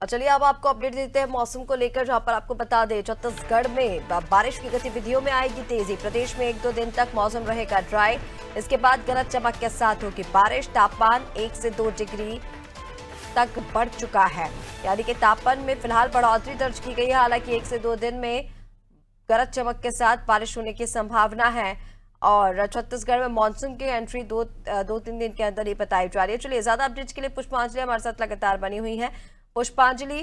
और चलिए अब आपको अपडेट देते हैं मौसम को लेकर, जहां पर आपको बता दें छत्तीसगढ़ में बारिश की गतिविधियों में आएगी तेजी। प्रदेश में 1-2 दिन तक मौसम रहेगा ड्राई, इसके बाद गरज चमक के साथ होगी बारिश। तापमान 1 से 2 डिग्री तक बढ़ चुका है, यानी कि तापमान में फिलहाल बढ़ोतरी दर्ज की गई है। हालांकि 1 से 2 दिन में गरज चमक के साथ बारिश होने की संभावना है और छत्तीसगढ़ में मानसून की एंट्री 2-3 दिन के अंदर ही बताई जा रही है। चलिए ज्यादा अपडेट्स के लिए पुष्पांजलि हमारे साथ लगातार बनी हुई है। पुष्पांजलि,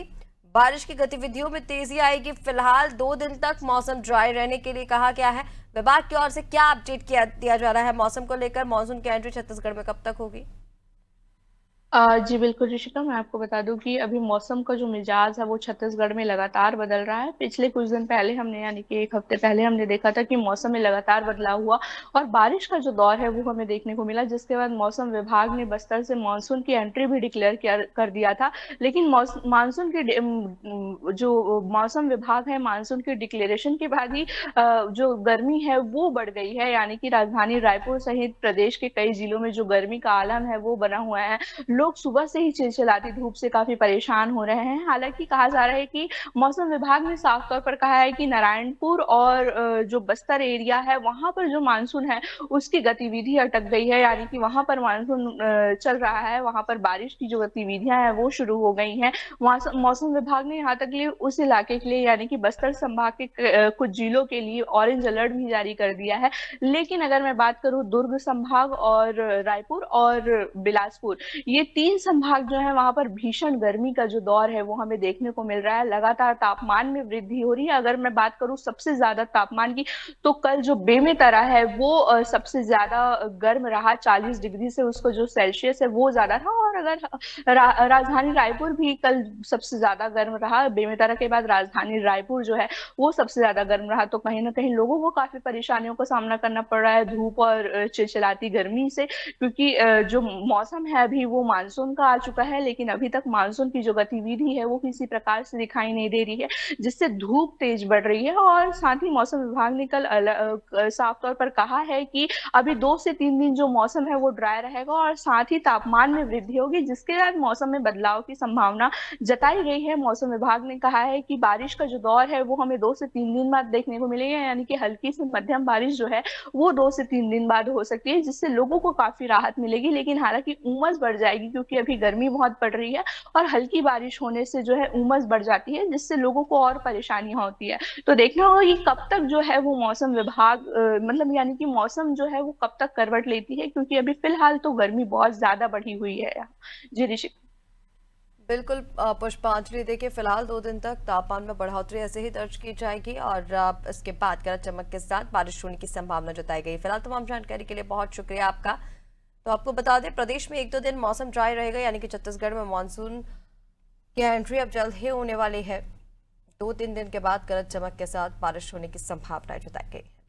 बारिश की गतिविधियों में तेजी आएगी, फिलहाल 2 दिन तक मौसम ड्राई रहने के लिए कहा गया है। विभाग की ओर से क्या अपडेट दिया जा रहा है मौसम को लेकर? मानसून की एंट्री छत्तीसगढ़ में कब तक होगी? जी बिल्कुल ऋषिका, मैं आपको बता दूं कि अभी मौसम का जो मिजाज है वो छत्तीसगढ़ में लगातार बदल रहा है। पिछले कुछ दिन पहले हमने यानी कि 1 हफ्ते पहले हमने देखा था कि मौसम में लगातार बदलाव हुआ और बारिश का जो दौर है वो हमें देखने को मिला, जिसके बाद मौसम विभाग ने बस्तर से मानसून की एंट्री भी डिक्लेयर कर दिया था। लेकिन मानसून की जो मौसम विभाग है, मानसून की डिक्लेरेशन के बाद ही जो गर्मी है वो बढ़ गई है। यानी कि राजधानी रायपुर सहित प्रदेश के कई जिलों में जो गर्मी का आलम है वो बना हुआ है। लोग सुबह से ही चिलचिलाती धूप से काफी परेशान हो रहे हैं। हालांकि कहा जा रहा है कि मौसम विभाग ने साफ तौर पर कहा है कि नारायणपुर और जो बस्तर एरिया है वहां पर जो मानसून है उसकी गतिविधि अटक गई है। यानी कि वहां पर मानसून चल रहा है, वहां पर बारिश की जो गतिविधियां हैं वो शुरू हो गई हैं। मौसम विभाग ने यहाँ तक लिए उस इलाके के लिए यानी कि बस्तर संभाग के कुछ जिलों के लिए ऑरेंज अलर्ट भी जारी कर दिया है। लेकिन अगर मैं बात करूं दुर्ग संभाग और रायपुर और बिलासपुर, ये 3 संभाग जो है वहां पर भीषण गर्मी का जो दौर है वो हमें देखने को मिल रहा है। लगातार तापमान में वृद्धि हो रही है। अगर मैं बात करूं सबसे ज्यादा तापमान की, तो कल जो बेमेतरा है वो सबसे ज्यादा गर्म रहा। 40 डिग्री से उसको जो सेल्सियस है वो ज्यादा था। और अगर राजधानी रायपुर भी कल सबसे ज्यादा गर्म रहा। बेमेतरा के बाद राजधानी रायपुर जो है वो सबसे ज्यादा गर्म रहा। तो कहीं ना कहीं लोगों को काफी परेशानियों का सामना करना पड़ रहा है धूप और चिलचिलाती गर्मी से, क्योंकि जो मौसम है अभी वो मानसून का आ चुका है, लेकिन अभी तक मानसून की जो गतिविधि है वो किसी प्रकार से दिखाई नहीं दे रही है, जिससे धूप तेज बढ़ रही है। और साथ ही मौसम विभाग ने कल साफ तौर पर कहा है कि अभी 2 से 3 दिन जो मौसम है वो ड्राई रहेगा और साथ ही तापमान में वृद्धि होगी, जिसके बाद मौसम में बदलाव की संभावना जताई गई है। मौसम विभाग ने कहा है कि बारिश का जो दौर है वो हमें 2 से 3 दिन बाद देखने को मिलेगा। यानी कि हल्की से मध्यम बारिश जो है वो 2 से 3 दिन बाद हो सकती है, जिससे लोगों को काफी राहत मिलेगी। लेकिन हालांकि उमस बढ़ जाएगी, क्योंकि अभी गर्मी बहुत पड़ रही है और हल्की बारिश होने से जो है उमस बढ़ जाती है, जिससे लोगों को और परेशानियां होती है। तो देखना होगा कि कब तक जो है वो मौसम विभाग मतलब यानी कि मौसम जो है वो कब तक करवट लेती है, क्योंकि अभी फिलहाल तो गर्मी बहुत ज्यादा बढ़ी हुई है यहाँ। जी ऋषि। बिल्कुल पुष्पांजलि, देखिए फिलहाल 2 दिन तक तापमान में बढ़ोतरी ऐसे ही दर्ज की जाएगी और इसके बाद गरज चमक के साथ बारिश होने की संभावना जताई गई। फिलहाल तमाम जानकारी के लिए बहुत शुक्रिया आपका। तो आपको बता दें प्रदेश में 1-2 दिन मौसम ड्राई रहेगा, यानी कि छत्तीसगढ़ में मानसून की एंट्री अब जल्द ही होने वाली है। 2-3 दिन के बाद गरज चमक के साथ बारिश होने की संभावना जताई गई है।